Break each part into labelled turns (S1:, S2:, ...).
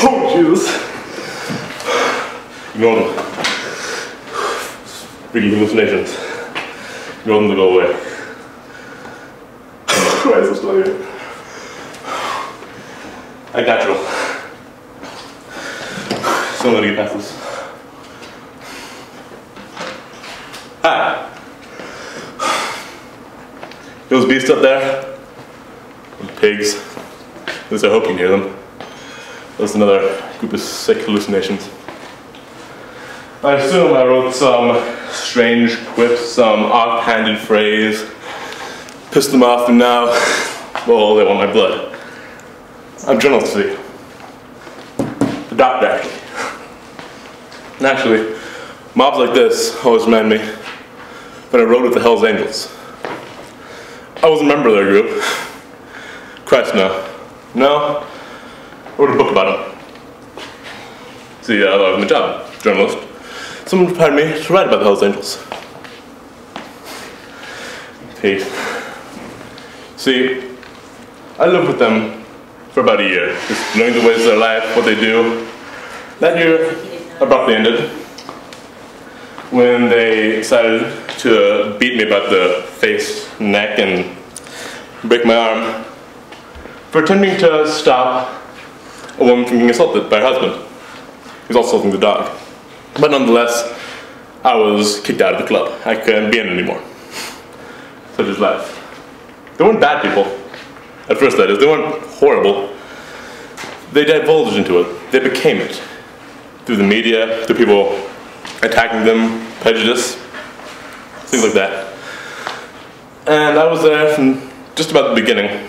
S1: Oh, Jesus. Ignore them. Freaking hallucinations. Ignore them to go away. Christ, I'm still here. I got you. Still gonna get past this. Hi. Those beasts up there? Those pigs. At least I hope you can hear them. That's another group of sick hallucinations. I assume I wrote some strange quip, some offhanded phrase, pissed them off, and now, well, they want my blood. I'm journalistic. The doctor, actually. And actually, mobs like this always remind me when I rode with the Hells Angels. I was a member of their group. Christ, no. No, I wrote a book about them. See, I love my job, journalist. Someone hired me to write about the Hells Angels. Pete. See, I lived with them for about a year, just knowing the ways of their life, what they do. That year abruptly ended when they decided to beat me about the face, neck, and break my arm for attempting to stop a woman from being assaulted by her husband. He was also assaulting the dog. But nonetheless, I was kicked out of the club. I couldn't be in it anymore. Such is life. They weren't bad people. At first, that is. They weren't horrible. They divulged into it. They became it. Through the media, through people attacking them, prejudice, things like that. And I was there from just about the beginning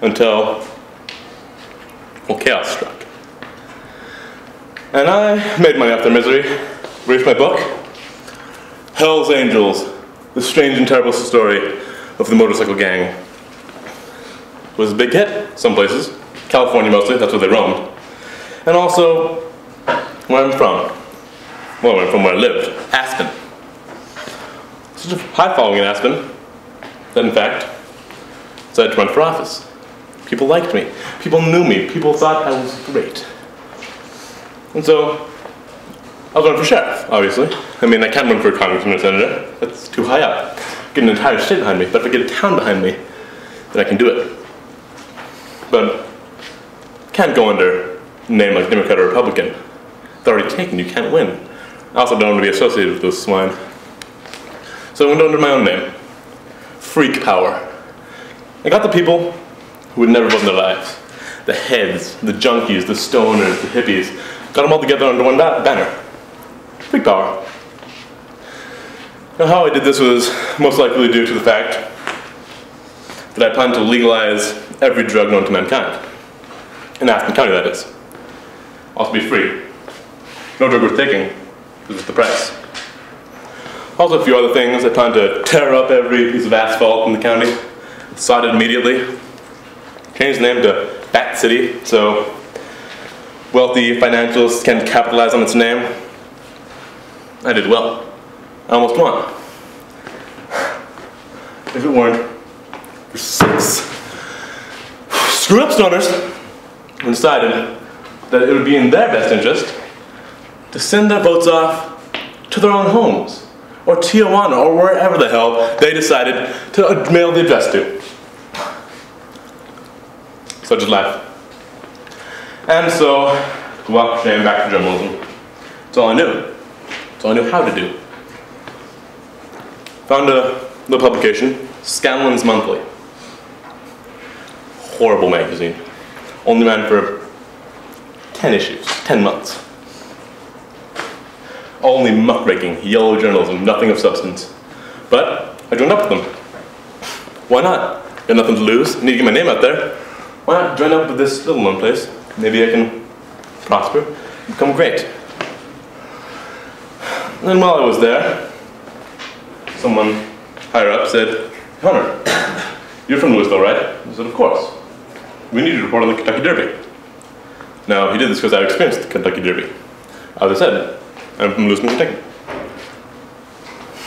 S1: until, well, chaos struck. And I made money off their misery, released my book, Hells Angels, the strange and terrible story of the motorcycle gang. It was a big hit, some places, California mostly, that's where they roamed. And also, where I'm from. Well, I'm from where I lived, Aspen. Such a high following in Aspen that in fact, I decided to run for office. People liked me, people knew me, people thought I was great. And so, I was running for sheriff, obviously. I mean, I can't run for a congressman or senator. That's too high up. Get an entire state behind me, but if I get a town behind me, then I can do it. But, can't go under a name like Democrat or Republican. It's already taken, you can't win. I also don't want to be associated with those swine. So I went under my own name. Freak Power. I got the people who would never vote in their lives. The heads, the junkies, the stoners, the hippies. Got them all together under one banner. Freak Power. Now how I did this was most likely due to the fact that I planned to legalize every drug known to mankind. In Aspen County, that is. Also be free. No drug worth taking, because it's the price. Also a few other things. I plan to tear up every piece of asphalt in the county, sod it immediately, change the name to Bat City, so wealthy financials can capitalize on its name. I did well. I almost won. If it weren't for 6 screwed up stoners who decided that it would be in their best interest to send their votes off to their own homes, or Tijuana, or wherever the hell they decided to mail the address to. Such is life. And so, well, shame back to journalism. It's all I knew. It's all I knew how to do. Found a little publication, Scanlon's Monthly. Horrible magazine. Only ran for 10 issues, 10 months. Only muckraking, yellow journalism, nothing of substance. But I joined up with them. Why not? Got nothing to lose, need to get my name out there. Why not join up with this little known place? Maybe I can prosper, become great. And then while I was there, someone higher up said, Hunter, you're from Louisville, right? I said, of course. We need you to report on the Kentucky Derby. Now, he did this because I experienced the Kentucky Derby. As I said, I'm from Louisville, Kentucky.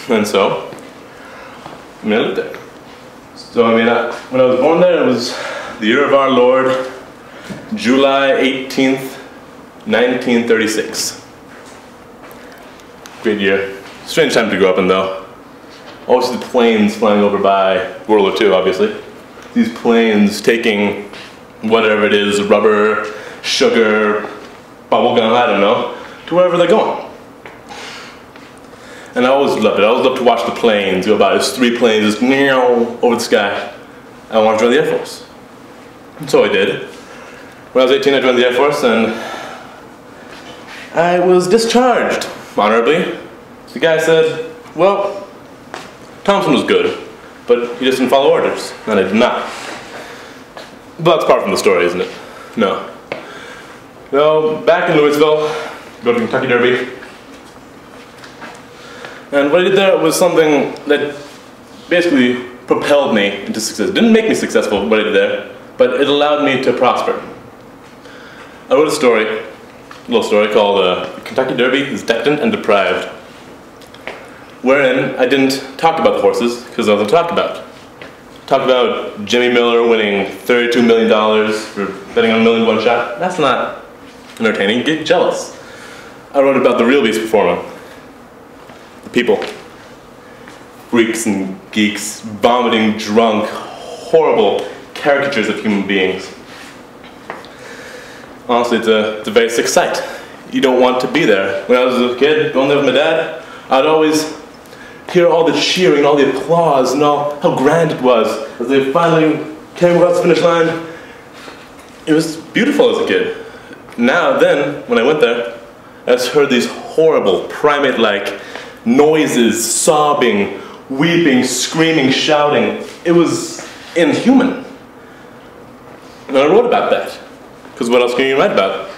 S1: And so, I lived there. So, when I was born there, it was the year of our Lord, July 18th, 1936. Great year. Strange time to grow up in, though. Always see the planes flying over by World War II, obviously. These planes taking whatever it is, rubber, sugar, bubble gum, I don't know, to wherever they're going. And I always loved it. I always loved to watch the planes go by. There's 3 planes just over the sky. I wanted to join the Air Force. And so I did. When I was 18, I joined the Air Force, and I was discharged, honorably. The guy said, well, Thompson was good, but he just didn't follow orders, and I did not. But that's part from the story, isn't it? No. No, back in Louisville, go to Kentucky Derby. And what I did there was something that basically propelled me into success. It didn't make me successful, what I did there, but it allowed me to prosper. I wrote a little story called Kentucky Derby is Decadent and Deprived, wherein I didn't talk about the horses, because I was to talk about. Talk about Jimmy Miller winning $32 million for betting on $1 million shot. That's not entertaining. Get jealous. I wrote about the real beast performing. The people. Freaks and geeks, vomiting, drunk, horrible caricatures of human beings. Honestly, it's a very sick sight. You don't want to be there. When I was a kid, going there with my dad, I'd always hear all the cheering, all the applause, and all how grand it was as they finally came across the finish line. It was beautiful as a kid. Then, when I went there, I just heard these horrible, primate-like noises, sobbing, weeping, screaming, shouting. It was inhuman. And I wrote about that, because what else can you write about?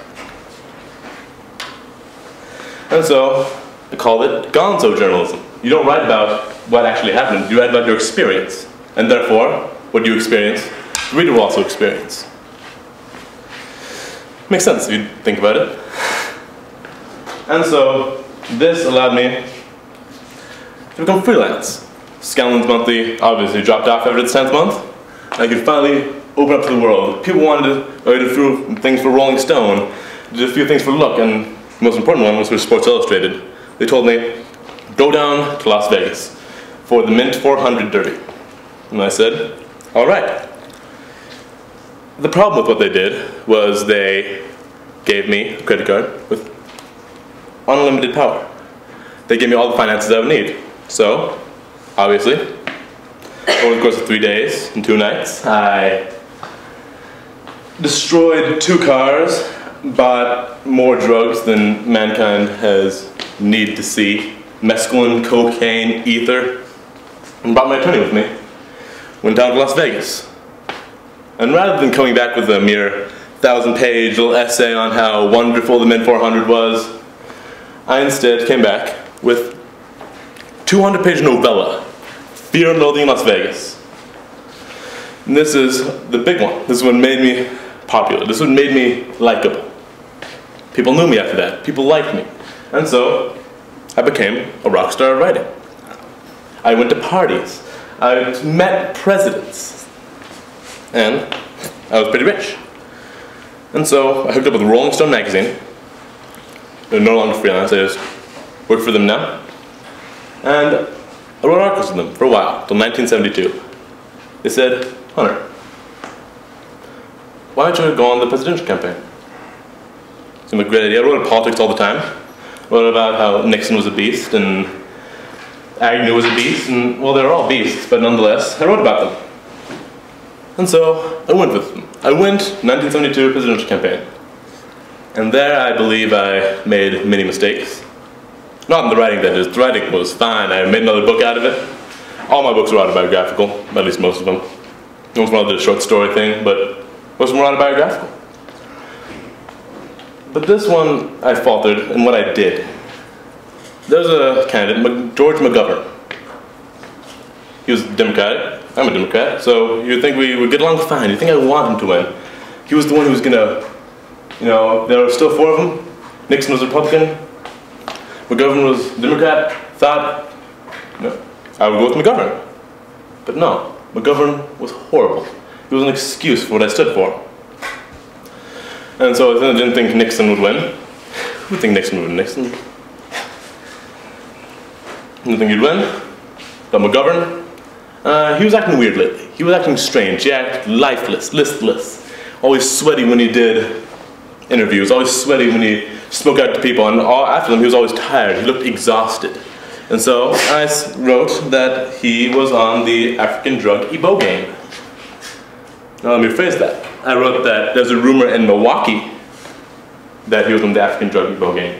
S1: And so, I called it gonzo journalism. You don't write about what actually happened, you write about your experience. And therefore, what you experience, the reader will also experience. Makes sense if you think about it. And so, this allowed me to become freelance. Scanlan's Monthly obviously dropped off after its 10th month. I could finally open up to the world. People wanted to, I did a few things for Rolling Stone, did a few things for Look, and the most important one was for Sports Illustrated. They told me, go down to Las Vegas for the Mint 400 Derby. And I said, all right. The problem with what they did was they gave me a credit card with unlimited power. They gave me all the finances I would need. So, obviously, over the course of 3 days and 2 nights, I destroyed 2 cars, bought more drugs than mankind has need to see. Mescaline, cocaine, ether, and brought my attorney with me. Went down to Las Vegas. And rather than coming back with a mere 1,000-page little essay on how wonderful the Mint 400 was, I instead came back with 200-page novella, Fear and Loathing in Las Vegas. And this is the big one. This is what made me popular. This is what made me likable. People knew me after that. People liked me. And so, I became a rock star of writing. I went to parties. I met presidents. And I was pretty rich. And so, I hooked up with Rolling Stone magazine. They're no longer freelance, I just work for them now. And I wrote articles with them for a while, till 1972. They said, Hunter, why don't you go on the presidential campaign? Seemed like a great idea. I wrote about politics all the time. I wrote about how Nixon was a beast, and Agnew was a beast, and, well, they were all beasts, but nonetheless, I wrote about them. And so, I went with them. I went 1972 presidential campaign. And there, I believe I made many mistakes. Not in the writing, that is. The writing was fine. I made another book out of it. All my books were autobiographical, at least most of them. Once in a while I did a short story thing, but most of them were autobiographical. But this one, I faltered in what I did. There's a candidate, George McGovern. He was Democratic. I'm a Democrat, so you'd think we would get along fine. You'd think I would want him to win. He was the one who was gonna, there were still 4 of them. Nixon was Republican. McGovern was Democrat. Thought, I would go with McGovern. But no, McGovern was horrible. He was an excuse for what I stood for. And so I didn't think Nixon would win. Who would think Nixon would win? Nixon? Didn't think he'd win. But McGovern, he was acting weird lately. He was acting strange. He acted lifeless, listless, always sweaty when he did interviews, always sweaty when he spoke out to people, and after them he was always tired. He looked exhausted. And so I wrote that he was on the African drug Ibogaine. Now let me rephrase that. I wrote that there's a rumor in Milwaukee that he was on the African drug Ibogaine,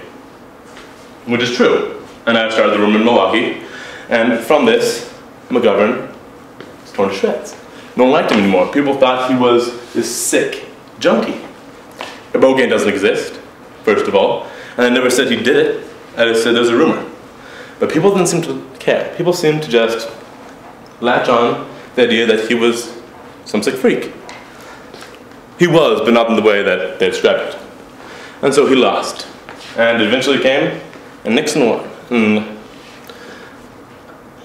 S1: which is true. And I started the rumor in Milwaukee, and from this, McGovern was torn to shreds. No one liked him anymore. People thought he was this sick junkie. Ibogaine doesn't exist, first of all, and I never said he did it. I just said there's a rumor. But people didn't seem to care. People seemed to just latch on the idea that he was some sick freak. He was, but not in the way that they described it. And so he lost. And it eventually came, and Nixon won. And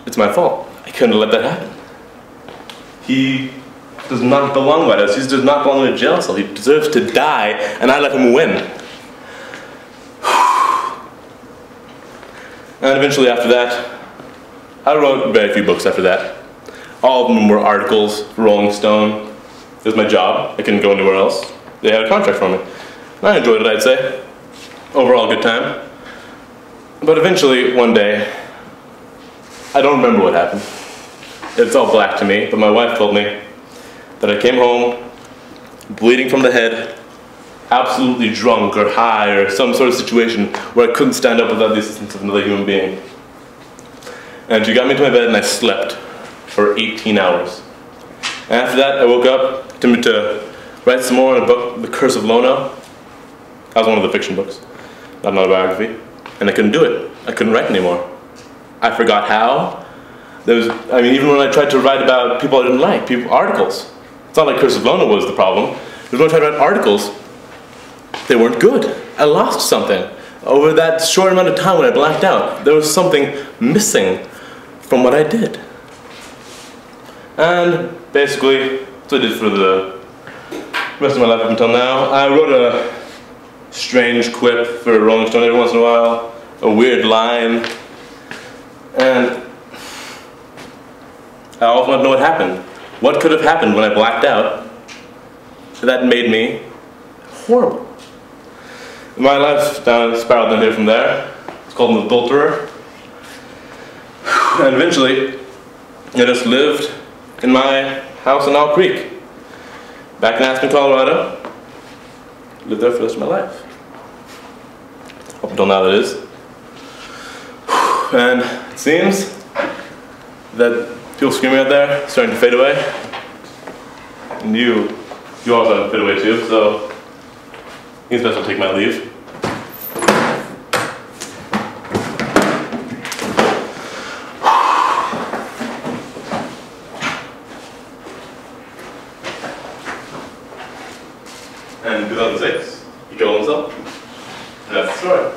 S1: it's my fault. I couldn't have let that happen. He does not belong with us. He does not belong in a jail cell. He deserves to die, and I let him win. And eventually after that, I wrote very few books after that. All of them were articles for Rolling Stone. It was my job. I couldn't go anywhere else. They had a contract for me. And I enjoyed it, I'd say. Overall, a good time. But eventually, one day, I don't remember what happened. It's all black to me, but my wife told me that I came home bleeding from the head, absolutely drunk or high or some sort of situation where I couldn't stand up without the assistance of another human being. And she got me to my bed and I slept for 18 hours. And after that I woke up, attempted to write some more in a book, The Curse of Lono. That was one of the fiction books, not an autobiography. And I couldn't do it. I couldn't write anymore. I forgot how. Even when I tried to write about people I didn't like, articles. It's not like Curse of Lono was the problem. When I tried to write articles, they weren't good. I lost something. Over that short amount of time when I blacked out, there was something missing from what I did. And basically, that's what I did for the rest of my life up until now. I wrote a strange quip for Rolling Stone every once in a while, a weird line, and I often want to know what happened. What could have happened when I blacked out that made me horrible? My life spiraled down here from there. It's called an adulterer. And eventually, I just lived in my house in Owl Creek, back in Aspen, Colorado. Lived there for the rest of my life. Up until now, that is. And it seems that people screaming out there are starting to fade away. And you also have to fade away too, so I think it's best I'll take my leave. And in 2006, he killed himself. And that's the story.